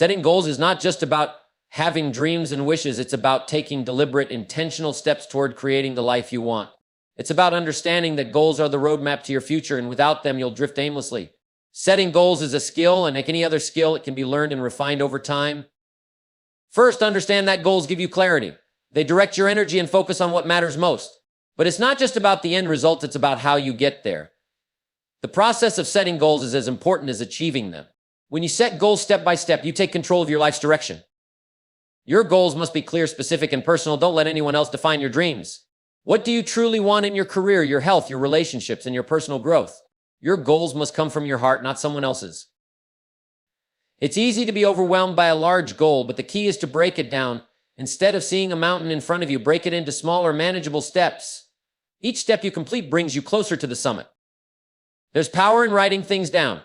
Setting goals is not just about having dreams and wishes. It's about taking deliberate, intentional steps toward creating the life you want. It's about understanding that goals are the roadmap to your future, and without them, you'll drift aimlessly. Setting goals is a skill, and like any other skill, it can be learned and refined over time. First, understand that goals give you clarity. They direct your energy and focus on what matters most. But it's not just about the end result, it's about how you get there. The process of setting goals is as important as achieving them. When you set goals step by step, you take control of your life's direction. Your goals must be clear, specific, and personal. Don't let anyone else define your dreams. What do you truly want in your career, your health, your relationships, and your personal growth? Your goals must come from your heart, not someone else's. It's easy to be overwhelmed by a large goal, but the key is to break it down. Instead of seeing a mountain in front of you, break it into smaller, manageable steps. Each step you complete brings you closer to the summit. There's power in writing things down.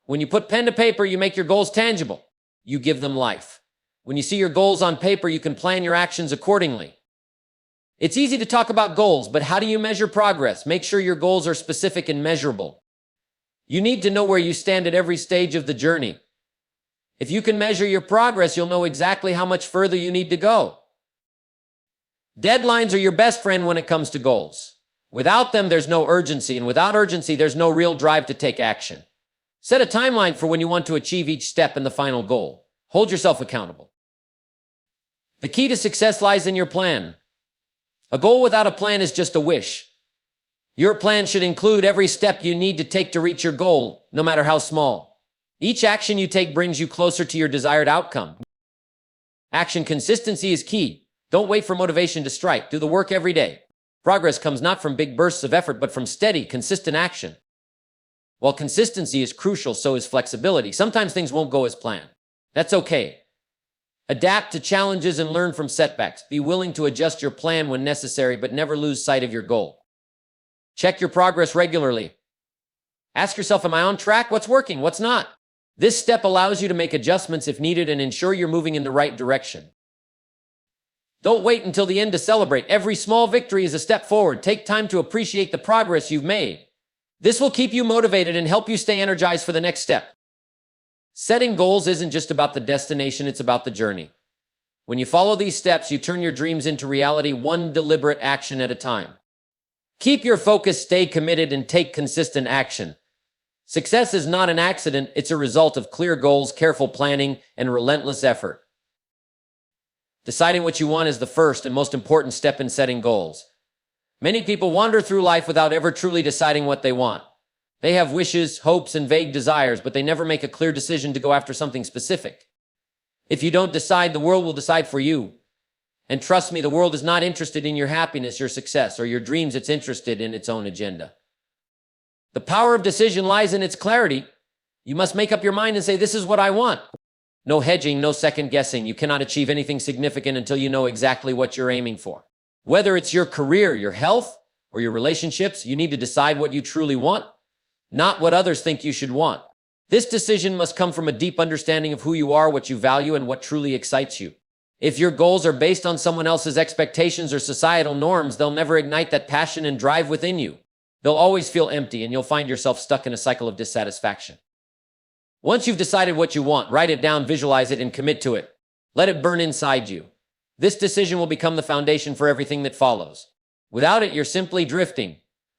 When you put pen to paper, you make your goals tangible. You give them life. When you see your goals on paper, you can plan your actions accordingly. It's easy to talk about goals, but how do you measure progress? Make sure your goals are specific and measurable. You need to know where you stand at every stage of the journey. If you can measure your progress, you'll know exactly how much further you need to go. Deadlines are your best friend when it comes to goals. Without them, there's no urgency, and without urgency, there's no real drive to take action. Set a timeline for when you want to achieve each step in the final goal. Hold yourself accountable. The key to success lies in your plan. A goal without a plan is just a wish. Your plan should include every step you need to take to reach your goal, no matter how small. Each action you take brings you closer to your desired outcome. Action consistency is key. Don't wait for motivation to strike. Do the work every day. Progress comes not from big bursts of effort, but from steady, consistent action. While consistency is crucial, so is flexibility. Sometimes things won't go as planned. That's okay. Adapt to challenges and learn from setbacks. Be willing to adjust your plan when necessary, but never lose sight of your goal. Check your progress regularly. Ask yourself, am I on track? What's working? What's not? This step allows you to make adjustments if needed and ensure you're moving in the right direction. Don't wait until the end to celebrate. Every small victory is a step forward. Take time to appreciate the progress you've made. This will keep you motivated and help you stay energized for the next step. Setting goals isn't just about the destination, it's about the journey. When you follow these steps, you turn your dreams into reality, one deliberate action at a time. Keep your focus, stay committed, and take consistent action. Success is not an accident, it's a result of clear goals, careful planning, and relentless effort. Deciding what you want is the first and most important step in setting goals. Many people wander through life without ever truly deciding what they want. They have wishes, hopes, and vague desires, but they never make a clear decision to go after something specific. If you don't decide, the world will decide for you. And trust me, the world is not interested in your happiness, your success, or your dreams. It's interested in its own agenda. The power of decision lies in its clarity. You must make up your mind and say, this is what I want. No hedging, no second guessing. You cannot achieve anything significant until you know exactly what you're aiming for. Whether it's your career, your health, or your relationships, you need to decide what you truly want, not what others think you should want. This decision must come from a deep understanding of who you are, what you value, and what truly excites you. If your goals are based on someone else's expectations or societal norms, they'll never ignite that passion and drive within you. They'll always feel empty, and you'll find yourself stuck in a cycle of dissatisfaction. Once you've decided what you want, write it down, visualize it, and commit to it. Let it burn inside you. This decision will become the foundation for everything that follows. Without it, you're simply drifting.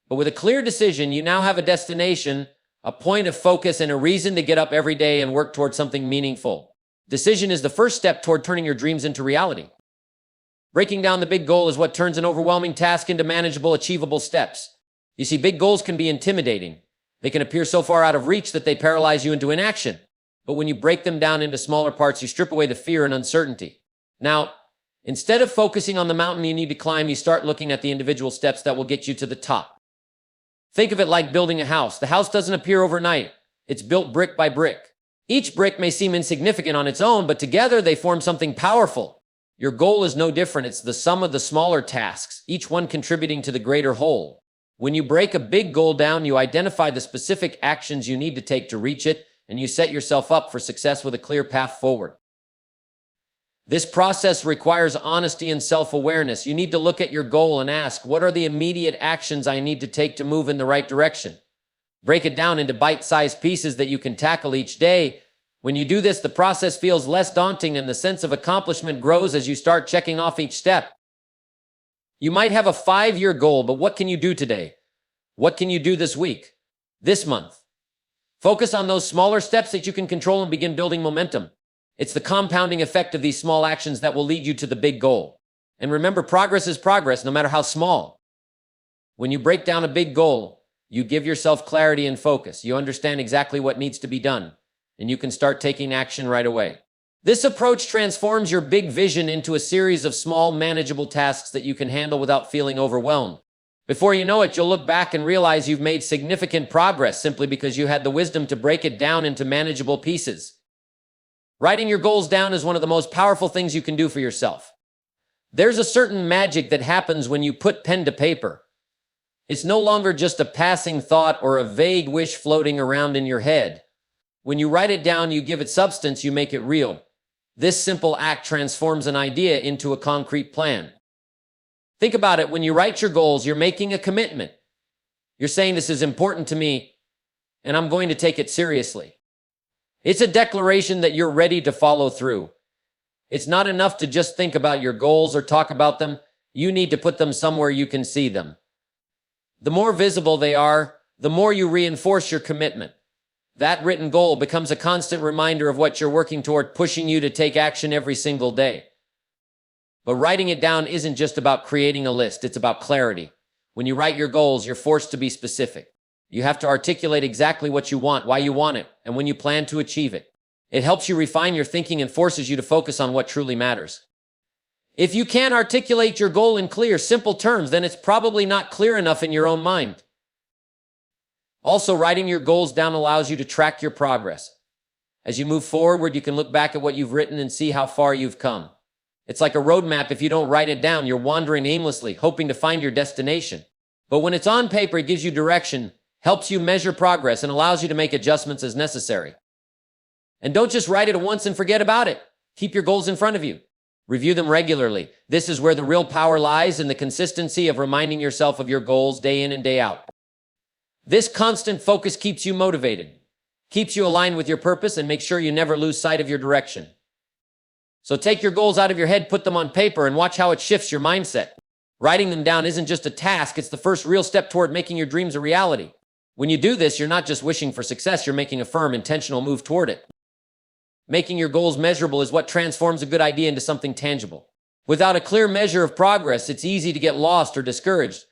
But with a clear decision, you now have a destination, a point of focus, and a reason to get up every day and work towards something meaningful. Decision is the first step toward turning your dreams into reality. Breaking down the big goal is what turns an overwhelming task into manageable, achievable steps. You see, big goals can be intimidating. They can appear so far out of reach that they paralyze you into inaction. But when you break them down into smaller parts, you strip away the fear and uncertainty. Now, instead of focusing on the mountain you need to climb, you start looking at the individual steps that will get you to the top. Think of it like building a house. The house doesn't appear overnight. It's built brick by brick. Each brick may seem insignificant on its own, but together they form something powerful. Your goal is no different. It's the sum of the smaller tasks, each one contributing to the greater whole. When you break a big goal down, you identify the specific actions you need to take to reach it, and you set yourself up for success with a clear path forward. This process requires honesty and self-awareness. You need to look at your goal and ask, what are the immediate actions I need to take to move in the right direction? Break it down into bite-sized pieces that you can tackle each day. When you do this, the process feels less daunting and the sense of accomplishment grows as you start checking off each step. You might have a 5-year goal, but what can you do today? What can you do this week? This month? Focus on those smaller steps that you can control and begin building momentum. It's the compounding effect of these small actions that will lead you to the big goal. And remember, progress is progress, no matter how small. When you break down a big goal, you give yourself clarity and focus. You understand exactly what needs to be done, and you can start taking action right away. This approach transforms your big vision into a series of small, manageable tasks that you can handle without feeling overwhelmed. Before you know it, you'll look back and realize you've made significant progress simply because you had the wisdom to break it down into manageable pieces. Writing your goals down is one of the most powerful things you can do for yourself. There's a certain magic that happens when you put pen to paper. It's no longer just a passing thought or a vague wish floating around in your head. When you write it down, you give it substance, you make it real. This simple act transforms an idea into a concrete plan. Think about it. When you write your goals, you're making a commitment. You're saying this is important to me, and I'm going to take it seriously. It's a declaration that you're ready to follow through. It's not enough to just think about your goals or talk about them. You need to put them somewhere you can see them. The more visible they are, the more you reinforce your commitment. That written goal becomes a constant reminder of what you're working toward, pushing you to take action every single day. But writing it down isn't just about creating a list, it's about clarity. When you write your goals, you're forced to be specific. You have to articulate exactly what you want, why you want it, and when you plan to achieve it. It helps you refine your thinking and forces you to focus on what truly matters. If you can't articulate your goal in clear, simple terms, then it's probably not clear enough in your own mind. Also, writing your goals down allows you to track your progress. As you move forward, you can look back at what you've written and see how far you've come. It's like a roadmap. If you don't write it down, you're wandering aimlessly, hoping to find your destination. But when it's on paper, it gives you direction, helps you measure progress, and allows you to make adjustments as necessary. And don't just write it once and forget about it. Keep your goals in front of you. Review them regularly. This is where the real power lies, in the consistency of reminding yourself of your goals day in and day out. This constant focus keeps you motivated, keeps you aligned with your purpose, and makes sure you never lose sight of your direction. So take your goals out of your head, put them on paper, and watch how it shifts your mindset. Writing them down isn't just a task, it's the first real step toward making your dreams a reality. When you do this, you're not just wishing for success, you're making a firm, intentional move toward it. Making your goals measurable is what transforms a good idea into something tangible. Without a clear measure of progress, it's easy to get lost or discouraged.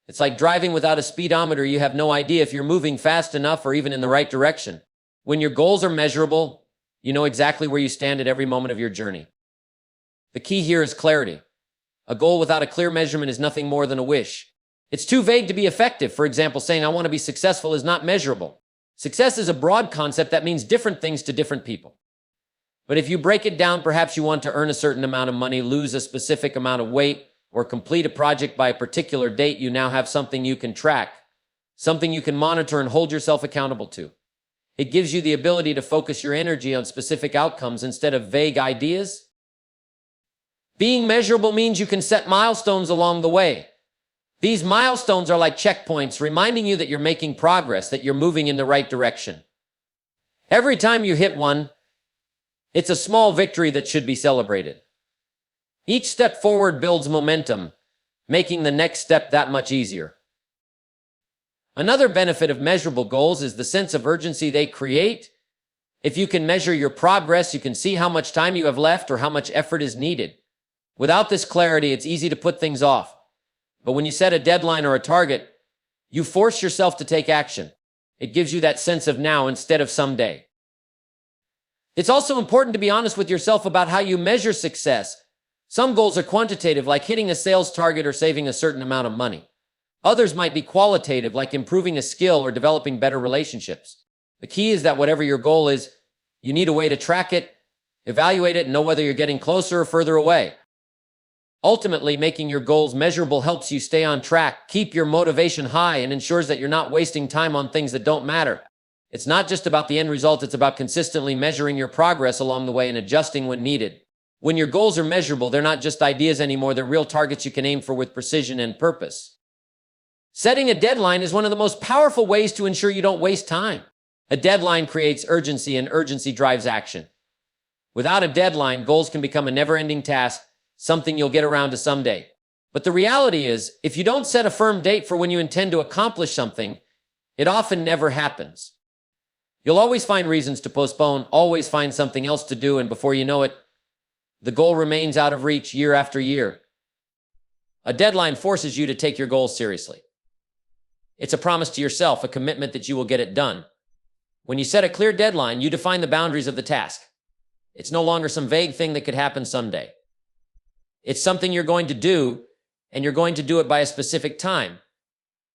It's like driving without a speedometer. You have no idea if you're moving fast enough or even in the right direction. When your goals are measurable, you know exactly where you stand at every moment of your journey. The key here is clarity. A goal without a clear measurement is nothing more than a wish. It's too vague to be effective. For example, saying I want to be successful is not measurable. Success is a broad concept that means different things to different people. But if you break it down, perhaps you want to earn a certain amount of money, lose a specific amount of weight, or complete a project by a particular date. You now have something you can track, something you can monitor and hold yourself accountable to. It gives you the ability to focus your energy on specific outcomes instead of vague ideas. Being measurable means you can set milestones along the way. These milestones are like checkpoints, reminding you that you're making progress, that you're moving in the right direction. Every time you hit one, it's a small victory that should be celebrated. Each step forward builds momentum, making the next step that much easier. Another benefit of measurable goals is the sense of urgency they create. If you can measure your progress, you can see how much time you have left or how much effort is needed. Without this clarity, it's easy to put things off. But when you set a deadline or a target, you force yourself to take action. It gives you that sense of now instead of someday. It's also important to be honest with yourself about how you measure success. Some goals are quantitative, like hitting a sales target or saving a certain amount of money. Others might be qualitative, like improving a skill or developing better relationships. The key is that whatever your goal is, you need a way to track it, evaluate it, and know whether you're getting closer or further away. Ultimately, making your goals measurable helps you stay on track, keep your motivation high, and ensures that you're not wasting time on things that don't matter. It's not just about the end result, it's about consistently measuring your progress along the way and adjusting when needed. When your goals are measurable, they're not just ideas anymore, they're real targets you can aim for with precision and purpose. Setting a deadline is one of the most powerful ways to ensure you don't waste time. A deadline creates urgency, and urgency drives action. Without a deadline, goals can become a never-ending task, something you'll get around to someday. But the reality is, if you don't set a firm date for when you intend to accomplish something, it often never happens. You'll always find reasons to postpone, always find something else to do, and before you know it, the goal remains out of reach year after year. A deadline forces you to take your goals seriously. It's a promise to yourself, a commitment that you will get it done. When you set a clear deadline, you define the boundaries of the task. It's no longer some vague thing that could happen someday. It's something you're going to do, and you're going to do it by a specific time.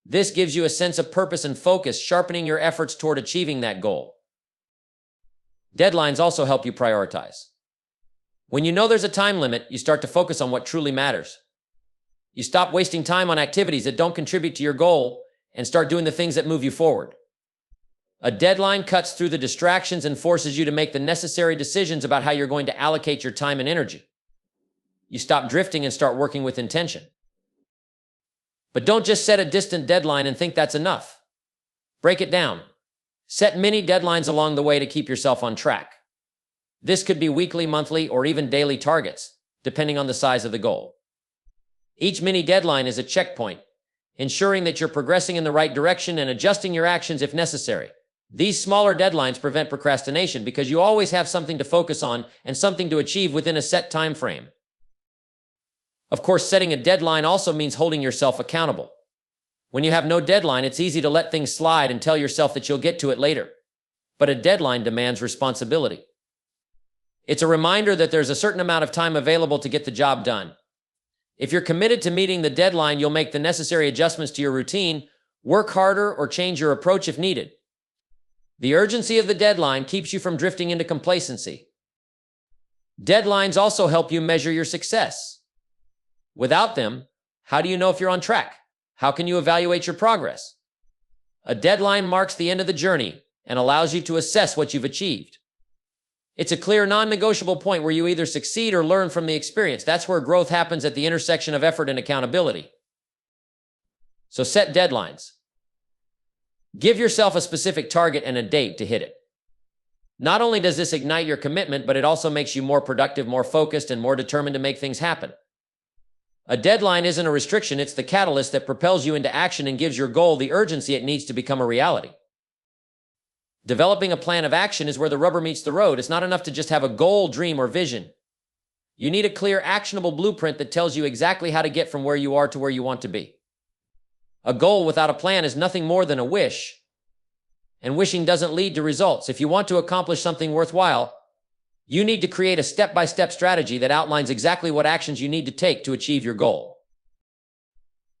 This gives you a sense of purpose and focus, sharpening your efforts toward achieving that goal. Deadlines also help you prioritize. When you know there's a time limit, you start to focus on what truly matters. You stop wasting time on activities that don't contribute to your goal and start doing the things that move you forward. A deadline cuts through the distractions and forces you to make the necessary decisions about how you're going to allocate your time and energy. You stop drifting and start working with intention. But don't just set a distant deadline and think that's enough. Break it down. Set mini deadlines along the way to keep yourself on track. This could be weekly, monthly, or even daily targets, depending on the size of the goal. Each mini deadline is a checkpoint, ensuring that you're progressing in the right direction and adjusting your actions if necessary. These smaller deadlines prevent procrastination because you always have something to focus on and something to achieve within a set time frame. Of course, setting a deadline also means holding yourself accountable. When you have no deadline, it's easy to let things slide and tell yourself that you'll get to it later. But a deadline demands responsibility. It's a reminder that there's a certain amount of time available to get the job done. If you're committed to meeting the deadline, you'll make the necessary adjustments to your routine, work harder, or change your approach if needed. The urgency of the deadline keeps you from drifting into complacency. Deadlines also help you measure your success. Without them, how do you know if you're on track? How can you evaluate your progress? A deadline marks the end of the journey and allows you to assess what you've achieved. It's a clear, non-negotiable point where you either succeed or learn from the experience. That's where growth happens, at the intersection of effort and accountability. So set deadlines. Give yourself a specific target and a date to hit it. Not only does this ignite your commitment, but it also makes you more productive, more focused, and more determined to make things happen. A deadline isn't a restriction, it's the catalyst that propels you into action and gives your goal the urgency it needs to become a reality. Developing a plan of action is where the rubber meets the road. It's not enough to just have a goal, dream, or vision. You need a clear, actionable blueprint that tells you exactly how to get from where you are to where you want to be. A goal without a plan is nothing more than a wish, and wishing doesn't lead to results. If you want to accomplish something worthwhile, you need to create a step-by-step strategy that outlines exactly what actions you need to take to achieve your goal.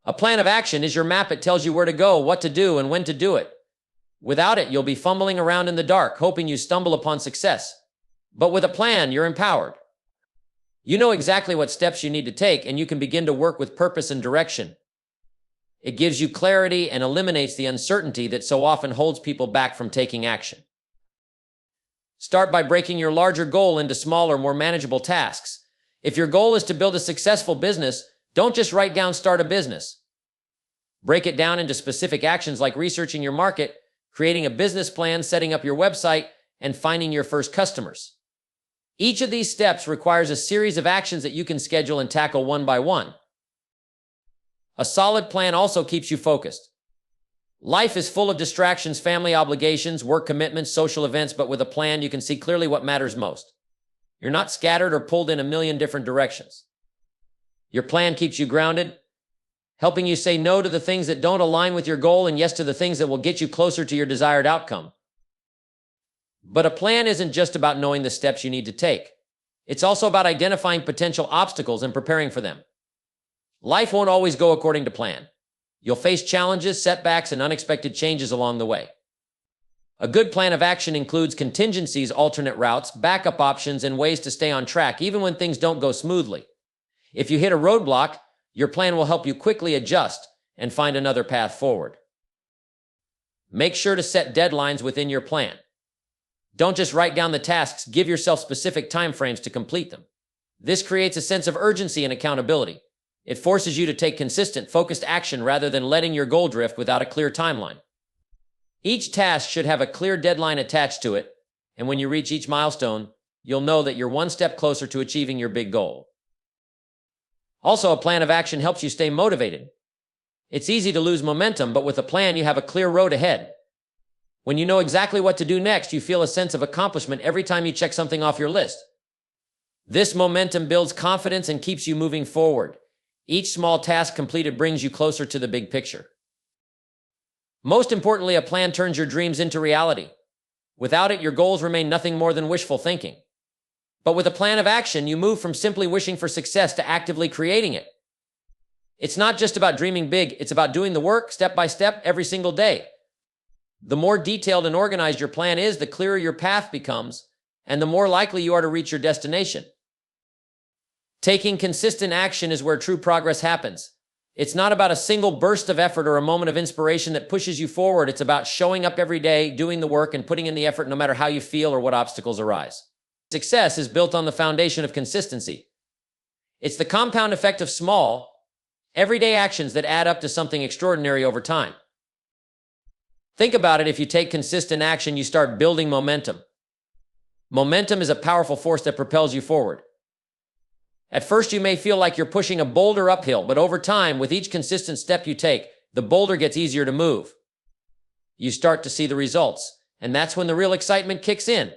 A plan of action is your map. It tells you where to go, what to do, and when to do it. Without it, you'll be fumbling around in the dark, hoping you stumble upon success. But with a plan, you're empowered. You know exactly what steps you need to take, and you can begin to work with purpose and direction. It gives you clarity and eliminates the uncertainty that so often holds people back from taking action. Start by breaking your larger goal into smaller, more manageable tasks. If your goal is to build a successful business, don't just write down "start a business." Break it down into specific actions like researching your market, creating a business plan, setting up your website, and finding your first customers. Each of these steps requires a series of actions that you can schedule and tackle one by one. A solid plan also keeps you focused. Life is full of distractions, family obligations, work commitments, social events, but with a plan, you can see clearly what matters most. You're not scattered or pulled in a million different directions. Your plan keeps you grounded, helping you say no to the things that don't align with your goal and yes to the things that will get you closer to your desired outcome. But a plan isn't just about knowing the steps you need to take. It's also about identifying potential obstacles and preparing for them. Life won't always go according to plan. You'll face challenges, setbacks, and unexpected changes along the way. A good plan of action includes contingencies, alternate routes, backup options, and ways to stay on track, even when things don't go smoothly. If you hit a roadblock, your plan will help you quickly adjust and find another path forward. Make sure to set deadlines within your plan. Don't just write down the tasks, give yourself specific time frames to complete them. This creates a sense of urgency and accountability. It forces you to take consistent, focused action rather than letting your goal drift without a clear timeline. Each task should have a clear deadline attached to it, and when you reach each milestone, you'll know that you're one step closer to achieving your big goal. Also, a plan of action helps you stay motivated. It's easy to lose momentum, but with a plan, you have a clear road ahead. When you know exactly what to do next, you feel a sense of accomplishment every time you check something off your list. This momentum builds confidence and keeps you moving forward. Each small task completed brings you closer to the big picture. Most importantly, a plan turns your dreams into reality. Without it, your goals remain nothing more than wishful thinking. But with a plan of action, you move from simply wishing for success to actively creating it. It's not just about dreaming big, it's about doing the work step by step every single day. The more detailed and organized your plan is, the clearer your path becomes, and the more likely you are to reach your destination. Taking consistent action is where true progress happens. It's not about a single burst of effort or a moment of inspiration that pushes you forward. It's about showing up every day, doing the work, and putting in the effort no matter how you feel or what obstacles arise. Success is built on the foundation of consistency. It's the compound effect of small, everyday actions that add up to something extraordinary over time. Think about it. If you take consistent action, you start building momentum. Momentum is a powerful force that propels you forward. At first, you may feel like you're pushing a boulder uphill, but over time, with each consistent step you take, the boulder gets easier to move. You start to see the results, and that's when the real excitement kicks in.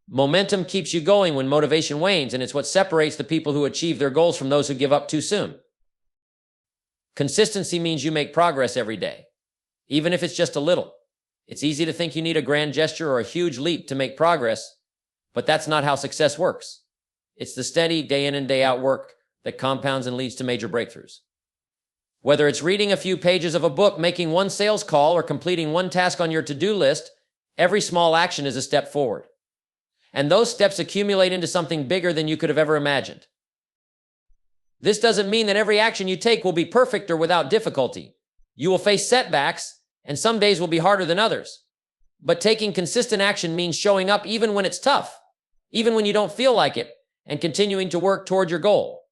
Momentum keeps you going when motivation wanes, and it's what separates the people who achieve their goals from those who give up too soon. Consistency means you make progress every day, even if it's just a little. It's easy to think you need a grand gesture or a huge leap to make progress, but that's not how success works. It's the steady, day in and day out work that compounds and leads to major breakthroughs. Whether it's reading a few pages of a book, making one sales call, or completing one task on your to-do list, every small action is a step forward. And those steps accumulate into something bigger than you could have ever imagined. This doesn't mean that every action you take will be perfect or without difficulty. You will face setbacks, and some days will be harder than others. But taking consistent action means showing up even when it's tough, even when you don't feel like it, and continuing to work toward your goal.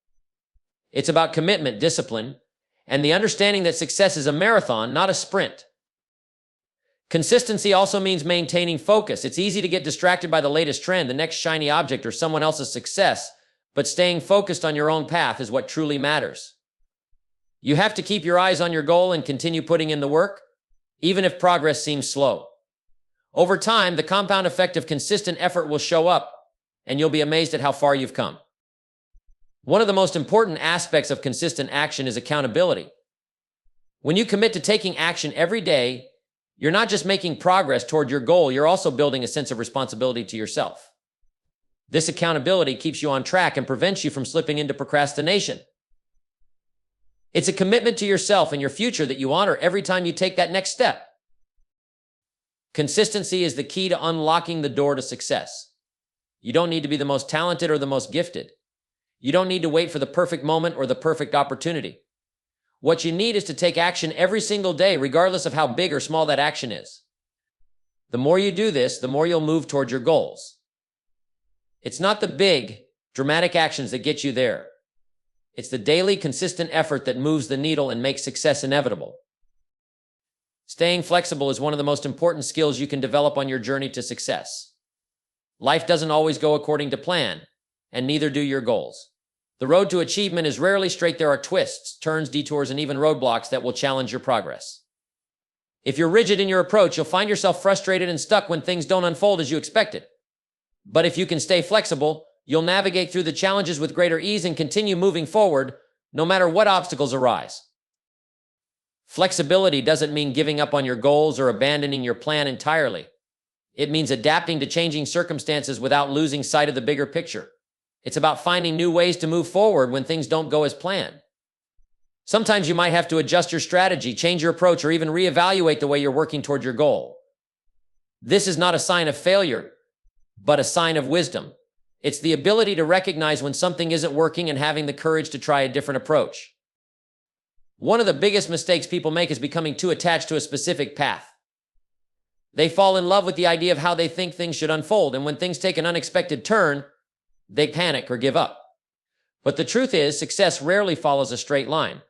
It's about commitment, discipline, and the understanding that success is a marathon, not a sprint. Consistency also means maintaining focus. It's easy to get distracted by the latest trend, the next shiny object, or someone else's success, but staying focused on your own path is what truly matters. You have to keep your eyes on your goal and continue putting in the work, even if progress seems slow. Over time, the compound effect of consistent effort will show up, and you'll be amazed at how far you've come. One of the most important aspects of consistent action is accountability. When you commit to taking action every day, you're not just making progress toward your goal, you're also building a sense of responsibility to yourself. This accountability keeps you on track and prevents you from slipping into procrastination. It's a commitment to yourself and your future that you honor every time you take that next step. Consistency is the key to unlocking the door to success. You don't need to be the most talented or the most gifted. You don't need to wait for the perfect moment or the perfect opportunity. What you need is to take action every single day, regardless of how big or small that action is. The more you do this, the more you'll move toward your goals. It's not the big, dramatic actions that get you there. It's the daily, consistent effort that moves the needle and makes success inevitable. Staying flexible is one of the most important skills you can develop on your journey to success. Life doesn't always go according to plan, and neither do your goals. The road to achievement is rarely straight. There are twists, turns, detours, and even roadblocks that will challenge your progress. If you're rigid in your approach, you'll find yourself frustrated and stuck when things don't unfold as you expected. But if you can stay flexible, you'll navigate through the challenges with greater ease and continue moving forward, no matter what obstacles arise. Flexibility doesn't mean giving up on your goals or abandoning your plan entirely. It means adapting to changing circumstances without losing sight of the bigger picture. It's about finding new ways to move forward when things don't go as planned. Sometimes you might have to adjust your strategy, change your approach, or even reevaluate the way you're working toward your goal. This is not a sign of failure, but a sign of wisdom. It's the ability to recognize when something isn't working and having the courage to try a different approach. One of the biggest mistakes people make is becoming too attached to a specific path. They fall in love with the idea of how they think things should unfold, and when things take an unexpected turn, they panic or give up. But the truth is, success rarely follows a straight line.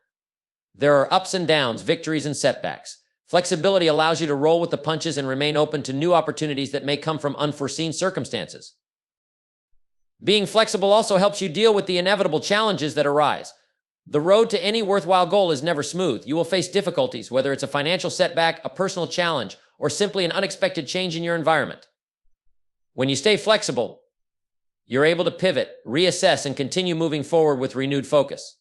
There are ups and downs, victories and setbacks. Flexibility allows you to roll with the punches and remain open to new opportunities that may come from unforeseen circumstances. Being flexible also helps you deal with the inevitable challenges that arise. The road to any worthwhile goal is never smooth. You will face difficulties, whether it's a financial setback, a personal challenge, or simply an unexpected change in your environment. When you stay flexible, you're able to pivot, reassess, and continue moving forward with renewed focus.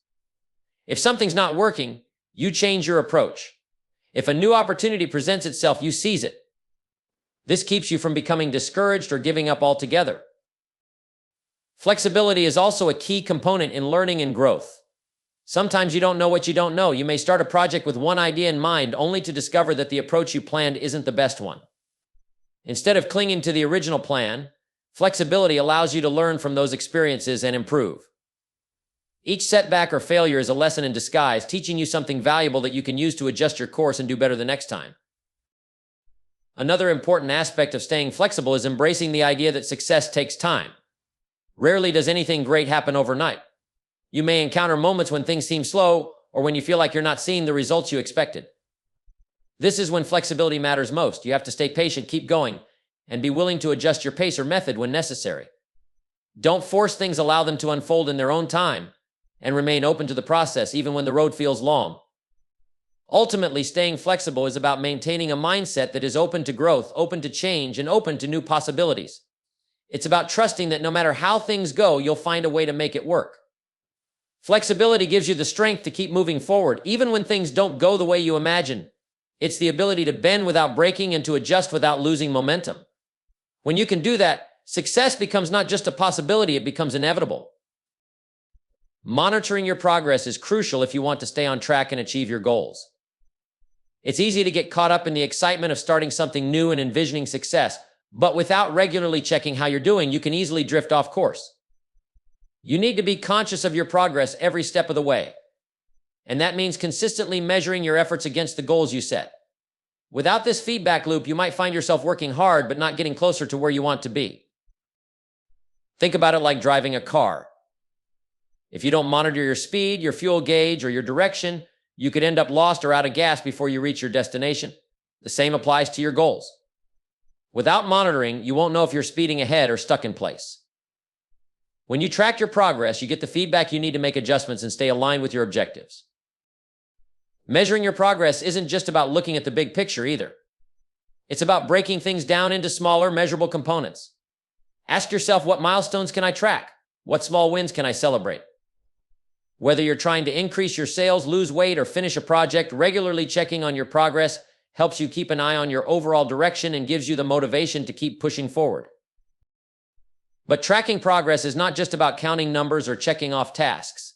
If something's not working, you change your approach. If a new opportunity presents itself, you seize it. This keeps you from becoming discouraged or giving up altogether. Flexibility is also a key component in learning and growth. Sometimes you don't know what you don't know. You may start a project with one idea in mind, only to discover that the approach you planned isn't the best one. Instead of clinging to the original plan, flexibility allows you to learn from those experiences and improve. Each setback or failure is a lesson in disguise, teaching you something valuable that you can use to adjust your course and do better the next time. Another important aspect of staying flexible is embracing the idea that success takes time. Rarely does anything great happen overnight. You may encounter moments when things seem slow or when you feel like you're not seeing the results you expected. This is when flexibility matters most. You have to stay patient, keep going, and be willing to adjust your pace or method when necessary. Don't force things, allow them to unfold in their own time, and remain open to the process even when the road feels long. Ultimately, staying flexible is about maintaining a mindset that is open to growth, open to change, and open to new possibilities. It's about trusting that no matter how things go, you'll find a way to make it work. Flexibility gives you the strength to keep moving forward, even when things don't go the way you imagine. It's the ability to bend without breaking and to adjust without losing momentum. When you can do that, success becomes not just a possibility, it becomes inevitable. Monitoring your progress is crucial if you want to stay on track and achieve your goals. It's easy to get caught up in the excitement of starting something new and envisioning success, but without regularly checking how you're doing, you can easily drift off course. You need to be conscious of your progress every step of the way. And that means consistently measuring your efforts against the goals you set. Without this feedback loop, you might find yourself working hard but not getting closer to where you want to be. Think about it like driving a car. If you don't monitor your speed, your fuel gauge, or your direction, you could end up lost or out of gas before you reach your destination. The same applies to your goals. Without monitoring, you won't know if you're speeding ahead or stuck in place. When you track your progress, you get the feedback you need to make adjustments and stay aligned with your objectives. Measuring your progress isn't just about looking at the big picture either. It's about breaking things down into smaller, measurable components. Ask yourself, what milestones can I track? What small wins can I celebrate? Whether you're trying to increase your sales, lose weight, or finish a project, regularly checking on your progress helps you keep an eye on your overall direction and gives you the motivation to keep pushing forward. But tracking progress is not just about counting numbers or checking off tasks.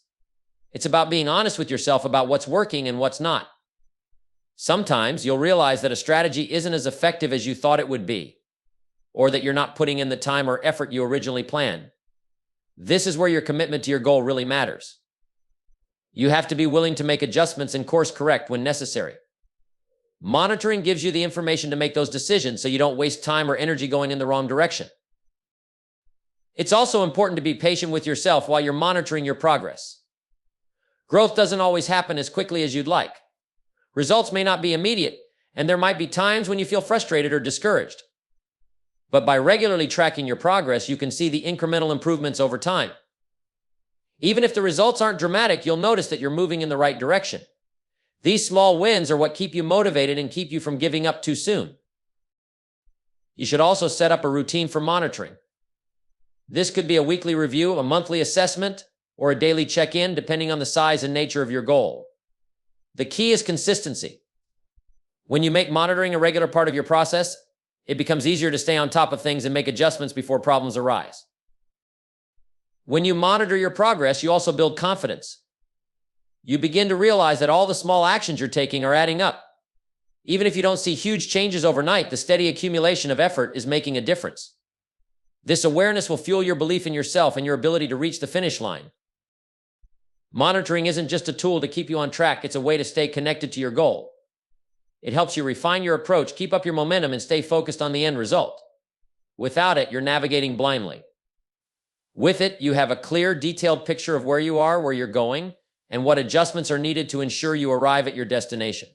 It's about being honest with yourself about what's working and what's not. Sometimes you'll realize that a strategy isn't as effective as you thought it would be, or that you're not putting in the time or effort you originally planned. This is where your commitment to your goal really matters. You have to be willing to make adjustments and course correct when necessary. Monitoring gives you the information to make those decisions so you don't waste time or energy going in the wrong direction. It's also important to be patient with yourself while you're monitoring your progress. Growth doesn't always happen as quickly as you'd like. Results may not be immediate, and there might be times when you feel frustrated or discouraged. But by regularly tracking your progress, you can see the incremental improvements over time. Even if the results aren't dramatic, you'll notice that you're moving in the right direction. These small wins are what keep you motivated and keep you from giving up too soon. You should also set up a routine for monitoring. This could be a weekly review, a monthly assessment, or a daily check-in, depending on the size and nature of your goal. The key is consistency. When you make monitoring a regular part of your process, it becomes easier to stay on top of things and make adjustments before problems arise. When you monitor your progress, you also build confidence. You begin to realize that all the small actions you're taking are adding up. Even if you don't see huge changes overnight, the steady accumulation of effort is making a difference. This awareness will fuel your belief in yourself and your ability to reach the finish line. Monitoring isn't just a tool to keep you on track, it's a way to stay connected to your goal. It helps you refine your approach, keep up your momentum, and stay focused on the end result. Without it, you're navigating blindly. With it, you have a clear, detailed picture of where you are, where you're going, and what adjustments are needed to ensure you arrive at your destination.